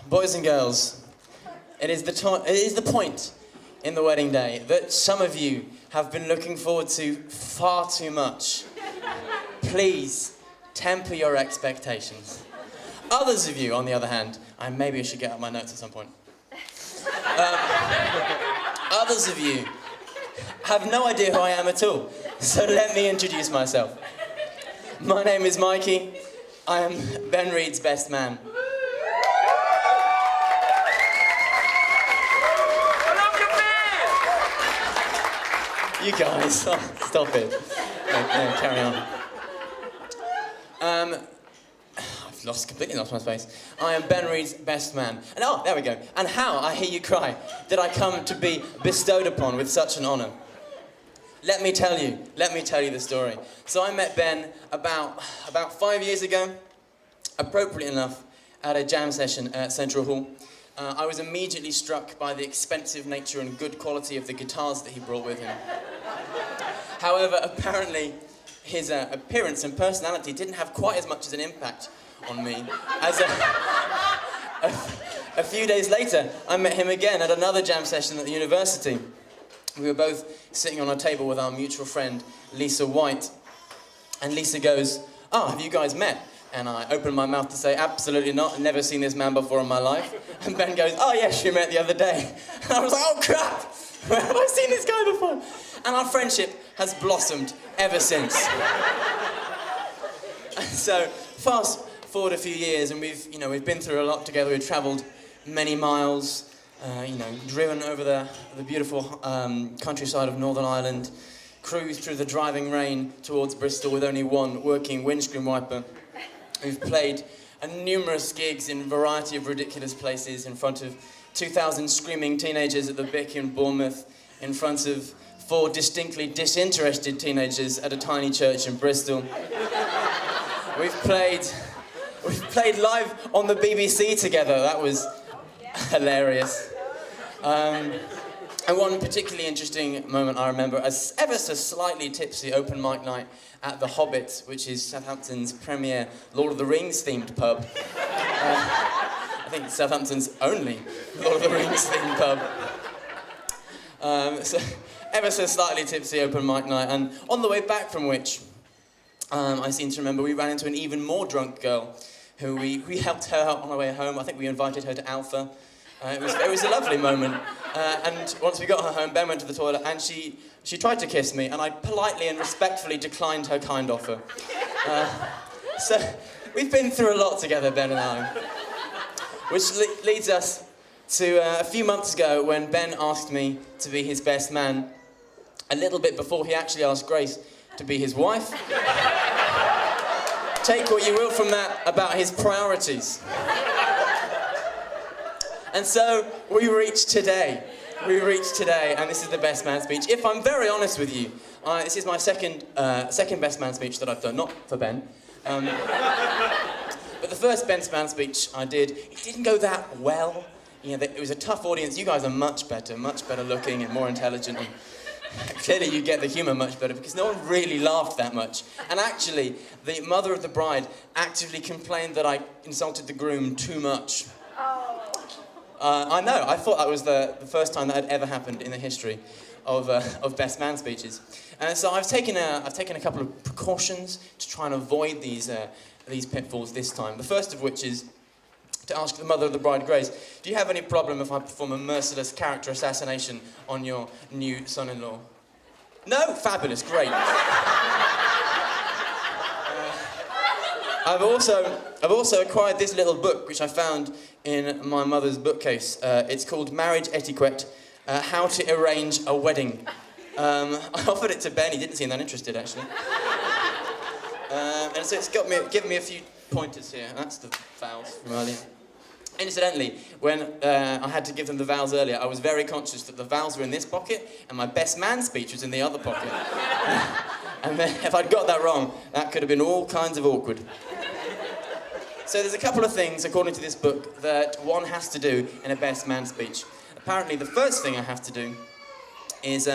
Boys and girls, it is the point in the wedding day that some of you have been looking forward to far too much. Please temper your expectations. Others of you, on the other hand, maybe I should get out my notes at some point. Others of you have no idea who I am at all, so let me introduce myself. My name is Mikey. I am Ben Reed's best man. You guys, stop it. No, carry on. I've completely lost my space. I am Ben Reed's best man. And there we go. And how, I hear you cry, did I come to be bestowed upon with such an honour? Let me tell you the story. So I met Ben about 5 years ago, appropriately enough, at a jam session at Central Hall. I was immediately struck by the expensive nature and good quality of the guitars that he brought with him. However, apparently, his appearance and personality didn't have quite as much as an impact on me, as a few days later, I met him again at another jam session at the university. We were both sitting on a table with our mutual friend, Lisa White. And Lisa goes, "Oh, have you guys met?" And I opened my mouth to say, "Absolutely not, I've never seen this man before in my life." And Ben goes, "Oh yes, we met the other day." And I was like, "Oh crap, where have I seen this guy before?" And our friendship has blossomed ever since. So, fast forward a few years, and we've been through a lot together. We've travelled many miles, driven over the beautiful countryside of Northern Ireland, cruised through the driving rain towards Bristol with only one working windscreen wiper. We've played numerous gigs in a variety of ridiculous places, in front of 2,000 screaming teenagers at the Bic in Bournemouth, in front of 4 distinctly disinterested teenagers at a tiny church in Bristol. We've played live on the BBC together. That was hilarious. And one particularly interesting moment I remember, as ever so slightly tipsy open mic night at The Hobbit, which is Southampton's premier Lord of the Rings themed pub. I think it's Southampton's only Lord of the Rings themed pub. So ever so slightly tipsy open mic night, and on the way back from which, I seem to remember we ran into an even more drunk girl who we helped her out on our way home. I think we invited her to Alpha. It was a lovely moment. And once we got her home, Ben went to the toilet and she tried to kiss me, and I politely and respectfully declined her kind offer. So we've been through a lot together, Ben and I. Which leads us to a few months ago when Ben asked me to be his best man, a little bit before he actually asked Grace to be his wife. Take what you will from that about his priorities. And so we reached today, and this is the best man speech. If I'm very honest with you, this is my second best man speech that I've done, not for Ben. But the first best man speech I did, it didn't go that well. It was a tough audience. You guys are much better looking and more intelligent. And clearly you get the humour much better, because no one really laughed that much. And actually, the mother of the bride actively complained that I insulted the groom too much. I know, I thought that was the first time that had ever happened in the history of best man speeches. And so I've taken a couple of precautions to try and avoid these pitfalls this time. The first of which is to ask the mother of the bride, Grace, do you have any problem if I perform a merciless character assassination on your new son-in-law? No? Fabulous, great. I've also acquired this little book, which I found in my mother's bookcase. It's called Marriage Etiquette, How to Arrange a Wedding. I offered it to Ben, he didn't seem that interested, actually. And so it's given me a few pointers here. That's the vows from earlier. Incidentally, when I had to give them the vows earlier, I was very conscious that the vows were in this pocket and my best man speech was in the other pocket. And then if I'd got that wrong, that could have been all kinds of awkward. So there's a couple of things, according to this book, that one has to do in a best man speech. Apparently, the first thing I have to do is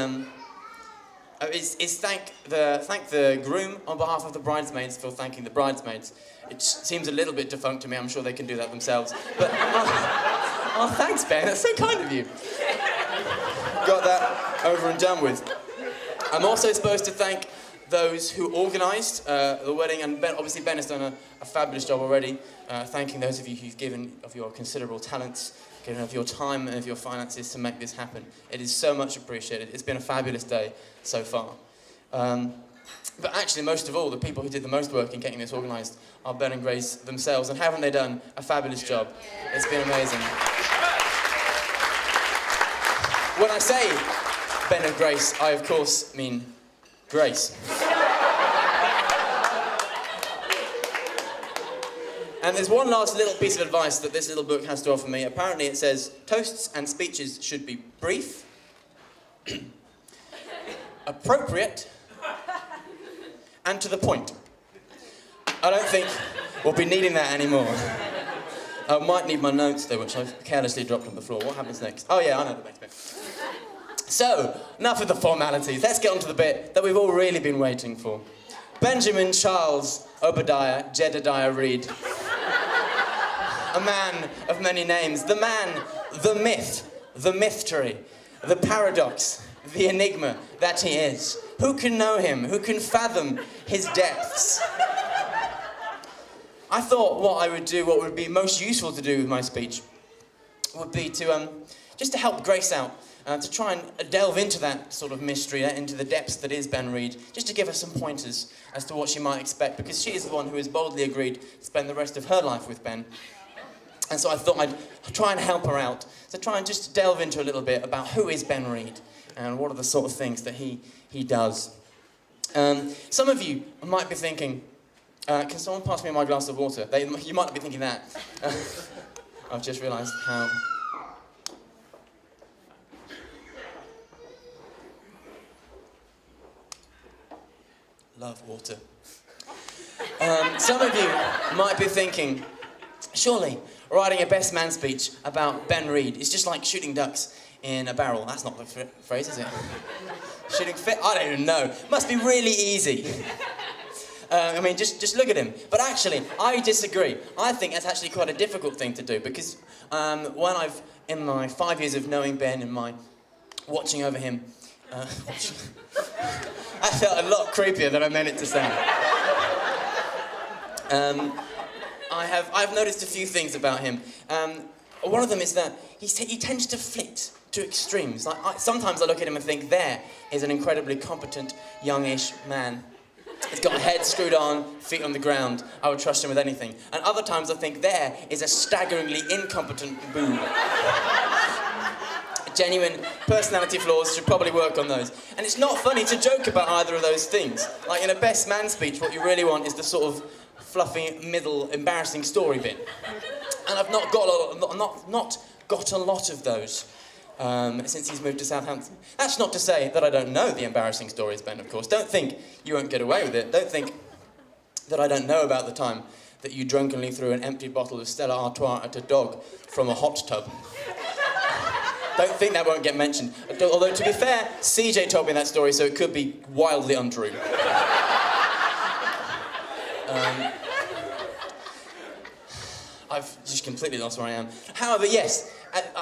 is thank the groom on behalf of the bridesmaids for thanking the bridesmaids. It seems a little bit defunct to me. I'm sure they can do that themselves. But oh, thanks, Ben. That's so kind of you. Got that over and done with. I'm also supposed to thank those who organised the wedding, and obviously Ben has done a fabulous job already, thanking those of you who've given of your considerable talents, given of your time and of your finances to make this happen. It is so much appreciated. It's been a fabulous day so far. But actually, most of all, the people who did the most work in getting this organised are Ben and Grace themselves, and haven't they done a fabulous job? It's been amazing. When I say Ben and Grace, I of course mean Grace. And there's one last little piece of advice that this little book has to offer me. Apparently it says, toasts and speeches should be brief, appropriate, and to the point. I don't think we'll be needing that anymore. I might need my notes though, which I've carelessly dropped on the floor. What happens next? Oh yeah, I know the next bit. So, enough of the formalities. Let's get on to the bit that we've all really been waiting for. Benjamin Charles Obadiah Jedediah Reed. A man of many names. The man, the myth, the mystery, the paradox, the enigma that he is. Who can know him? Who can fathom his depths? I thought what would be most useful to do with my speech would be to, just to help Grace out. To try and delve into that sort of mystery, into the depths that is Ben Reed, just to give her some pointers as to what she might expect, because she is the one who has boldly agreed to spend the rest of her life with Ben. And so I thought I'd try and help her out, to try and just delve into a little bit about who is Ben Reed, and what are the sort of things that he does. Some of you might be thinking, can someone pass me my glass of water? You might be thinking that. I've just realised how... Love water. Some of you might be thinking, surely writing a best man speech about Ben Reed is just like shooting ducks in a barrel. That's not the phrase, is it? Shooting fit? I don't even know. Must be really easy. I mean, just look at him. But actually, I disagree. I think that's actually quite a difficult thing to do, because in my 5 years of knowing Ben, in my watching over him, I felt a lot creepier than I meant it to sound. I've noticed a few things about him. One of them is that he tends to flit to extremes. Sometimes I look at him and think, there is an incredibly competent, youngish man. He's got a head screwed on, feet on the ground. I would trust him with anything. And other times I think, there is a staggeringly incompetent boob. Genuine personality flaws, should probably work on those. And it's not funny to joke about either of those things. Like in a best man speech, what you really want is the sort of fluffy, middle, embarrassing story bit. And I've not got a lot of those since he's moved to Southampton. That's not to say that I don't know the embarrassing stories, Ben, of course. Don't think you won't get away with it. Don't think that I don't know about the time that you drunkenly threw an empty bottle of Stella Artois at a dog from a hot tub. Don't think that won't get mentioned. Although, to be fair, CJ told me that story, so it could be wildly untrue. I've just completely lost where I am. However, yes,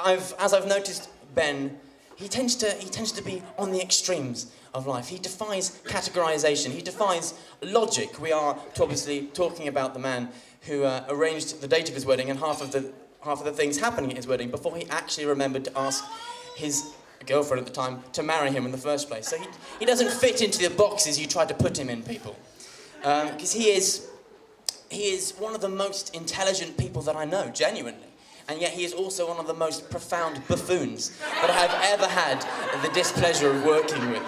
as I've noticed, Ben, he tends to be on the extremes of life. He defies categorization. He defies logic. We are obviously talking about the man who arranged the date of his wedding and half of the things happening at his wedding before he actually remembered to ask his girlfriend at the time to marry him in the first place. So he doesn't fit into the boxes you try to put him in, people. Because he is one of the most intelligent people that I know, genuinely. And yet he is also one of the most profound buffoons that I have ever had the displeasure of working with.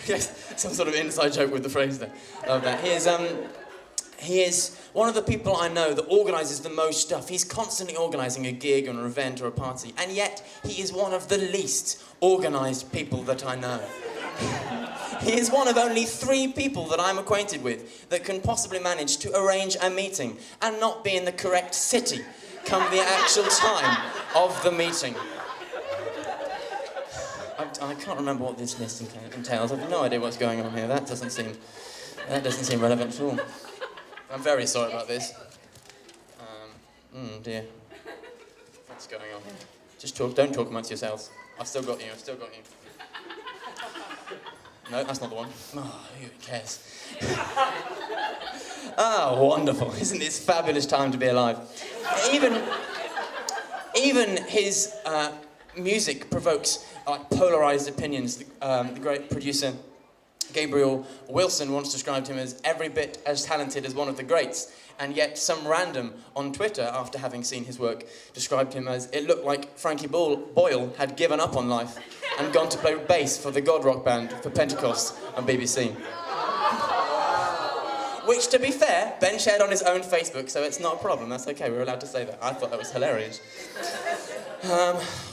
Yes, some sort of inside joke with the phrase there. Love that. He is one of the people I know that organises the most stuff. He's constantly organising a gig or an event or a party, and yet he is one of the least organised people that I know. He is one of only 3 people that I'm acquainted with that can possibly manage to arrange a meeting and not be in the correct city come the actual time of the meeting. I can't remember what this list entails. I've no idea what's going on here. That doesn't seem relevant at all. I'm very sorry about this. Dear. What's going on here? Just talk. Don't talk amongst yourselves. I've still got you. No, that's not the one. Oh, who cares? Wonderful. Isn't this a fabulous time to be alive? Even his music provokes polarized opinions. The great producer Gabriel Wilson once described him as every bit as talented as one of the greats, and yet some random on Twitter, after having seen his work, described him as it looked like Frankie Boyle had given up on life and gone to play bass for the God Rock band for Pentecost on BBC. Which, to be fair, Ben shared on his own Facebook, so it's not a problem. That's okay, we're allowed to say that. I thought that was hilarious.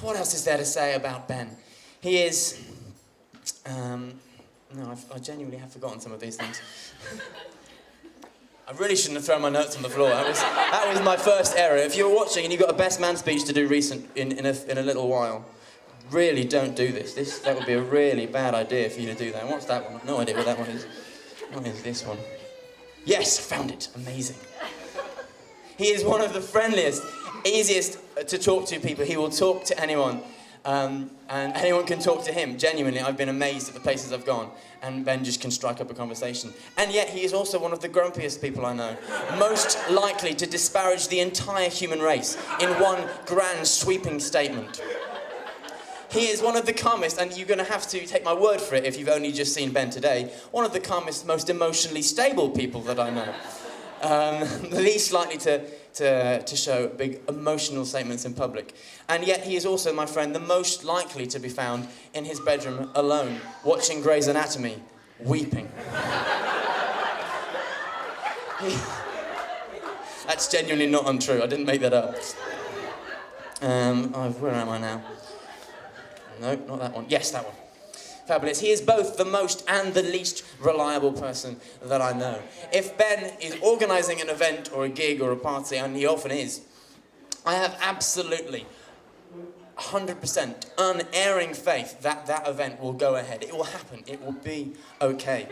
What else is there to say about Ben? He is... No, I genuinely have forgotten some of these things. I really shouldn't have thrown my notes on the floor. That was my first error. If you were watching and you've got a best man speech to do in a little while, really don't do this. That would be a really bad idea for you to do that. What's that one? No idea what that one is. What is this one? Yes, found it. Amazing. He is one of the friendliest, easiest to talk to people. He will talk to anyone. And anyone can talk to him. Genuinely, I've been amazed at the places I've gone, and Ben just can strike up a conversation. And yet he is also one of the grumpiest people I know, most likely to disparage the entire human race in one grand sweeping statement. He is one of the calmest, and you're going to have to take my word for it if you've only just seen Ben today, one of the calmest, most emotionally stable people that I know. The least likely to show big emotional statements in public. And yet he is also, my friend, the most likely to be found in his bedroom alone, watching Grey's Anatomy, weeping. That's genuinely not untrue. I didn't make that up. Where am I now? No, not that one. Yes, that one. Fabulous. He is both the most and the least reliable person that I know. If Ben is organising an event or a gig or a party, and he often is, I have absolutely 100% unerring faith that that event will go ahead. It will happen. It will be okay.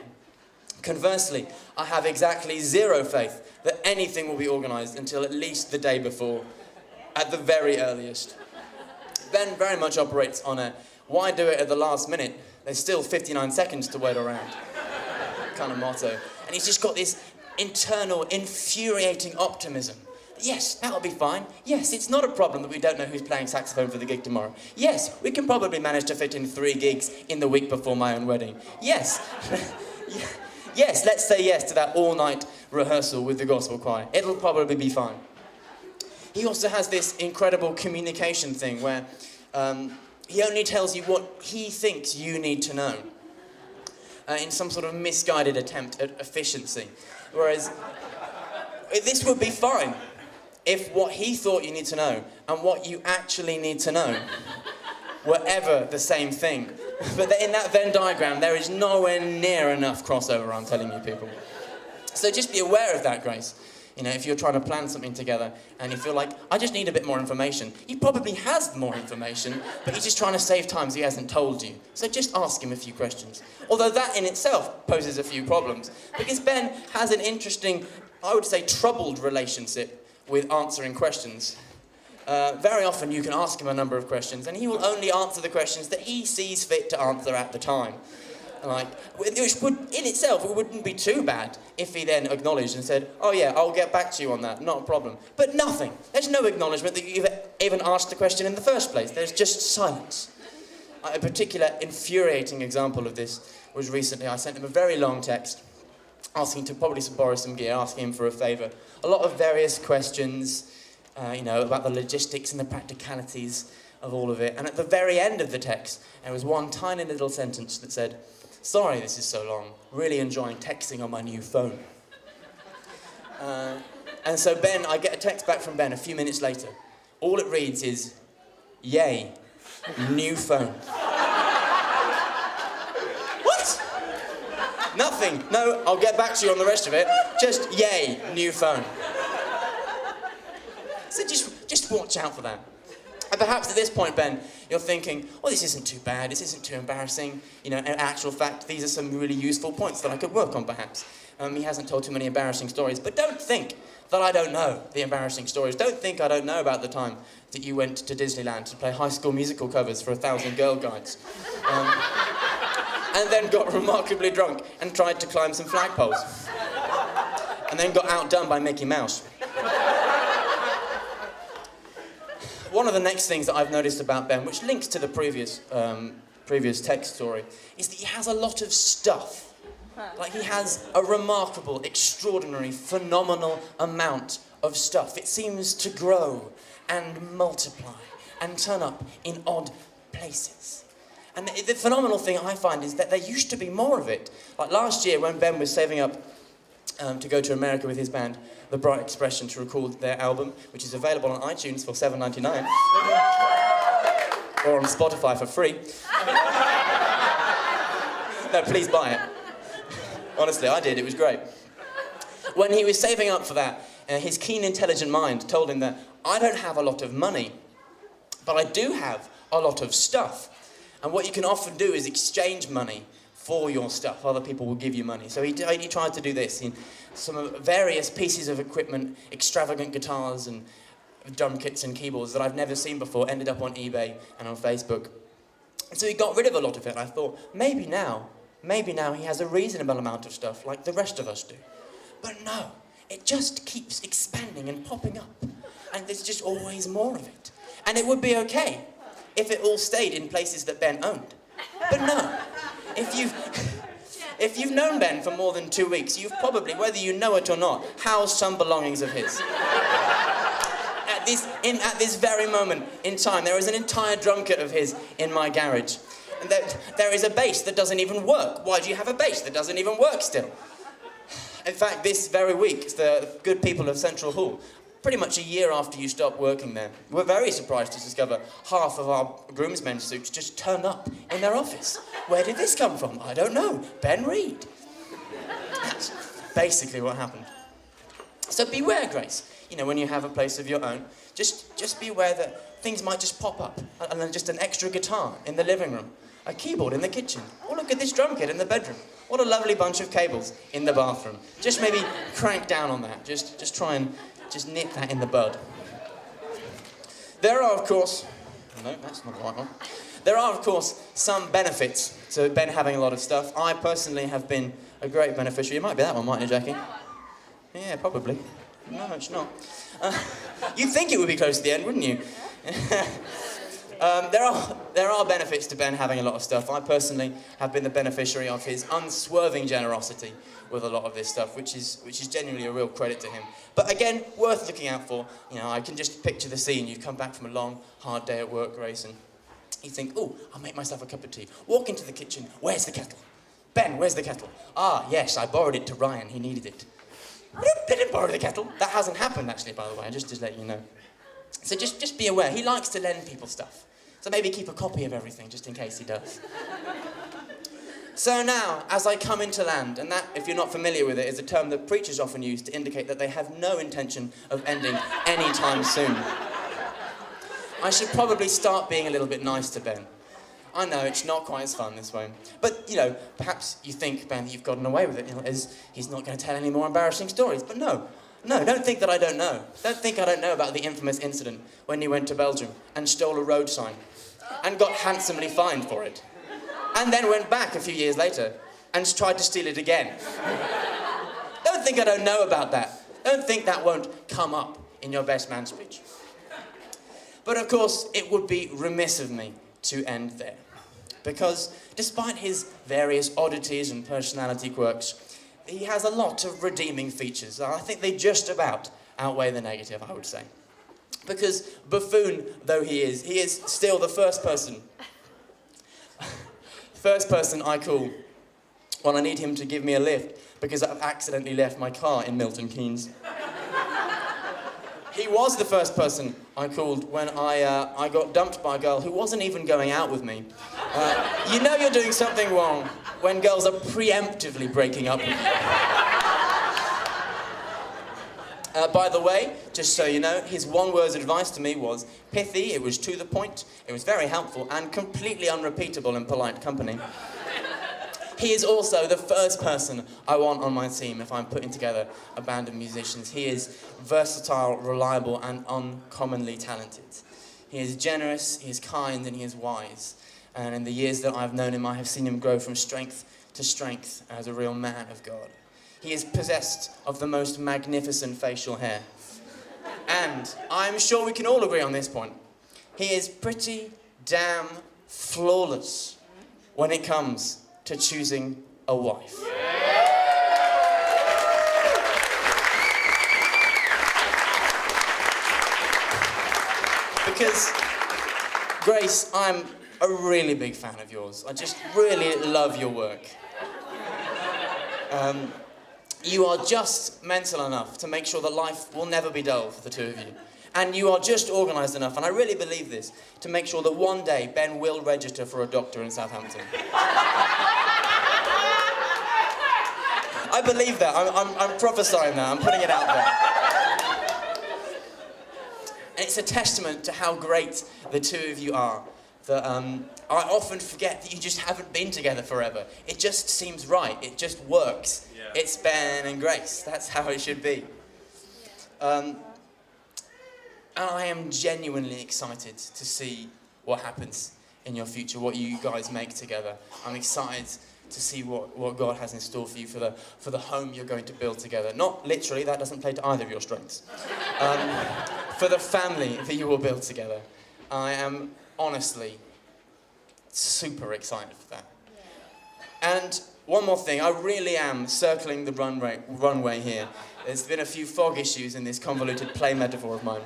Conversely, I have exactly zero faith that anything will be organised until at least the day before, at the very earliest. Ben very much operates on a why do it at the last minute? There's still 59 seconds to wait around kind of motto. And he's just got this internal, infuriating optimism. Yes, that'll be fine. Yes, it's not a problem that we don't know who's playing saxophone for the gig tomorrow. Yes, we can probably manage to fit in 3 gigs in the week before my own wedding. Yes. Yes, let's say yes to that all-night rehearsal with the gospel choir. It'll probably be fine. He also has this incredible communication thing where he only tells you what he thinks you need to know in some sort of misguided attempt at efficiency. Whereas this would be fine if what he thought you need to know and what you actually need to know were ever the same thing. But in that Venn diagram, there is nowhere near enough crossover, I'm telling you people. So just be aware of that, Grace. You know, if you're trying to plan something together and you feel like, I just need a bit more information. He probably has more information, but he's just trying to save time so he hasn't told you. So just ask him a few questions. Although that in itself poses a few problems, because Ben has an interesting, I would say, troubled relationship with answering questions. Very often you can ask him a number of questions and he will only answer the questions that he sees fit to answer at the time. Like, which would, in itself, it wouldn't be too bad if he then acknowledged and said, oh yeah, I'll get back to you on that, not a problem. But nothing. There's no acknowledgement that you've even asked the question in the first place. There's just silence. A particular infuriating example of this was recently I sent him a very long text asking to probably borrow some gear, asking him for a favour. A lot of various questions, you know, about the logistics and the practicalities of all of it. And at the very end of the text, there was one tiny little sentence that said, sorry this is so long, really enjoying texting on my new phone. And so Ben, I get a text back from Ben a few minutes later. All it reads is, yay, new phone. What? Nothing. No, I'll get back to you on the rest of it. Just yay, new phone. So just watch out for that. And perhaps at this point, Ben, you're thinking, well, this isn't too bad, this isn't too embarrassing. You know, in actual fact, these are some really useful points that I could work on, perhaps. He hasn't told too many embarrassing stories, but don't think that I don't know the embarrassing stories. Don't think I don't know about the time that you went to Disneyland to play High School Musical covers for 1,000 Girl Guides. And then got remarkably drunk and tried to climb some flagpoles. And then got outdone by Mickey Mouse. One of the next things that I've noticed about Ben, which links to the previous text story, is that he has a lot of stuff. Like, he has a remarkable, extraordinary, phenomenal amount of stuff. It seems to grow and multiply and turn up in odd places. And the phenomenal thing I find is that there used to be more of it. Like last year, when Ben was saving up to go to America with his band, The Bright Expression, to record their album, which is available on iTunes for $7.99, or on Spotify for free. No, please buy it. Honestly, I did. It was great. When he was saving up for that, his keen, intelligent mind told him that I don't have a lot of money, but I do have a lot of stuff. And what you can often do is exchange money for your stuff. Other people will give you money. So he tried to do this. Some various pieces of equipment, extravagant guitars and drum kits and keyboards that I've never seen before, ended up on eBay and on Facebook. And so he got rid of a lot of it. I thought, maybe now he has a reasonable amount of stuff like the rest of us do. But no, it just keeps expanding and popping up. And there's just always more of it. And it would be okay if it all stayed in places that Ben owned. But no, if you've known Ben for more than 2 weeks, you've probably, whether you know it or not, housed some belongings of his. At this very moment in time, there is an entire drum kit of his in my garage. And there is a bass that doesn't even work. Why do you have a bass that doesn't even work still? In fact, this very week, the good people of Central Hall, pretty much a year after you stopped working there, were very surprised to discover half of our groomsmen's suits just turned up in their office. Where did this come from? I don't know. Ben Reed. That's basically what happened. So beware, Grace. You know, when you have a place of your own, just beware that things might just pop up. And then just an extra guitar in the living room, a keyboard in the kitchen. Oh, look at this drum kit in the bedroom. What a lovely bunch of cables in the bathroom. Just maybe crank down on that. Just try and just nip that in the bud. There are, of course... No, that's not the right one. There are, of course, some benefits to Ben having a lot of stuff. I personally have been a great beneficiary. It might be that one, mightn't it, Jackie? Yeah, probably. No, it's not. You'd think it would be close to the end, wouldn't you? There are benefits to Ben having a lot of stuff. I personally have been the beneficiary of his unswerving generosity with a lot of this stuff, which is genuinely a real credit to him. But again, worth looking out for. You know, I can just picture the scene. You've come back from a long, hard day at work, Grace, and you think, oh, I'll make myself a cup of tea. Walk into the kitchen. Where's the kettle? Ben, where's the kettle? Ah, yes, I borrowed it to Ryan. He needed it. Didn't borrow the kettle. That hasn't happened, actually, by the way, just to let you know. So just be aware. He likes to lend people stuff. So maybe keep a copy of everything, just in case he does. So now, as I come into land, and that, if you're not familiar with it, is a term that preachers often use to indicate that they have no intention of ending anytime soon. I should probably start being a little bit nice to Ben. I know, it's not quite as fun this way. But, you know, perhaps you think, Ben, that you've gotten away with it, you know, as he's not going to tell any more embarrassing stories. But no, don't think that I don't know. Don't think I don't know about the infamous incident when he went to Belgium and stole a road sign and got handsomely fined for it. And then went back a few years later and tried to steal it again. Don't think I don't know about that. Don't think that won't come up in your best man speech. But of course, it would be remiss of me to end there. Because despite his various oddities and personality quirks, he has a lot of redeeming features. I think they just about outweigh the negative, I would say. Because buffoon though he is still the first person I call when I need him to give me a lift because I've accidentally left my car in Milton Keynes. He was the first person I called when I got dumped by a girl who wasn't even going out with me. You know you're doing something wrong when girls are preemptively breaking up with you. By the way, just so you know, his one word's advice to me was pithy, it was to the point, it was very helpful, and completely unrepeatable in polite company. He is also the first person I want on my team if I'm putting together a band of musicians. He is versatile, reliable, and uncommonly talented. He is generous, he is kind, and he is wise. And in the years that I've known him, I have seen him grow from strength to strength as a real man of God. He is possessed of the most magnificent facial hair. And I'm sure we can all agree on this point. He is pretty damn flawless when it comes to choosing a wife. Because, Grace, I'm a really big fan of yours. I just really love your work. You are just mental enough to make sure that life will never be dull for the two of you. And you are just organised enough, and I really believe this, to make sure that one day Ben will register for a doctor in Southampton. I believe that. I'm prophesying that. I'm putting it out there. And it's a testament to how great the two of you are. That I often forget that you just haven't been together forever. It just seems right. It just works. Yeah. It's Ben and Grace. That's how it should be. And I am genuinely excited to see what happens in your future, what you guys make together. I'm excited to see what God has in store for you for the home you're going to build together. Not literally, that doesn't play to either of your strengths. For the family that you will build together. I am honestly super excited for that. And one more thing, I really am circling the runway here. There's been a few fog issues in this convoluted play metaphor of mine.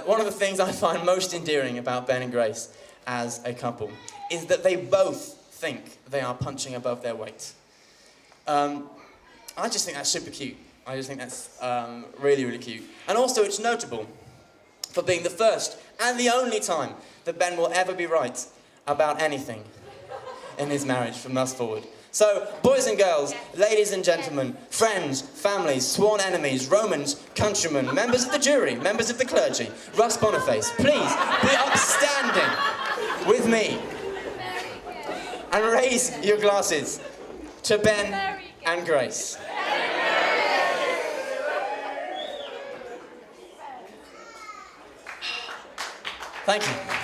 One of the things I find most endearing about Ben and Grace as a couple is that they both think they are punching above their weight. I just think that's super cute. I just think that's really, really cute. And also it's notable for being the first and the only time that Ben will ever be right about anything in his marriage from thus forward. So, boys and girls, ladies and gentlemen, friends, families, sworn enemies, Romans, countrymen, members of the jury, members of the clergy, Russ Boniface, please be upstanding with me and raise your glasses to Ben and Grace. Thank you.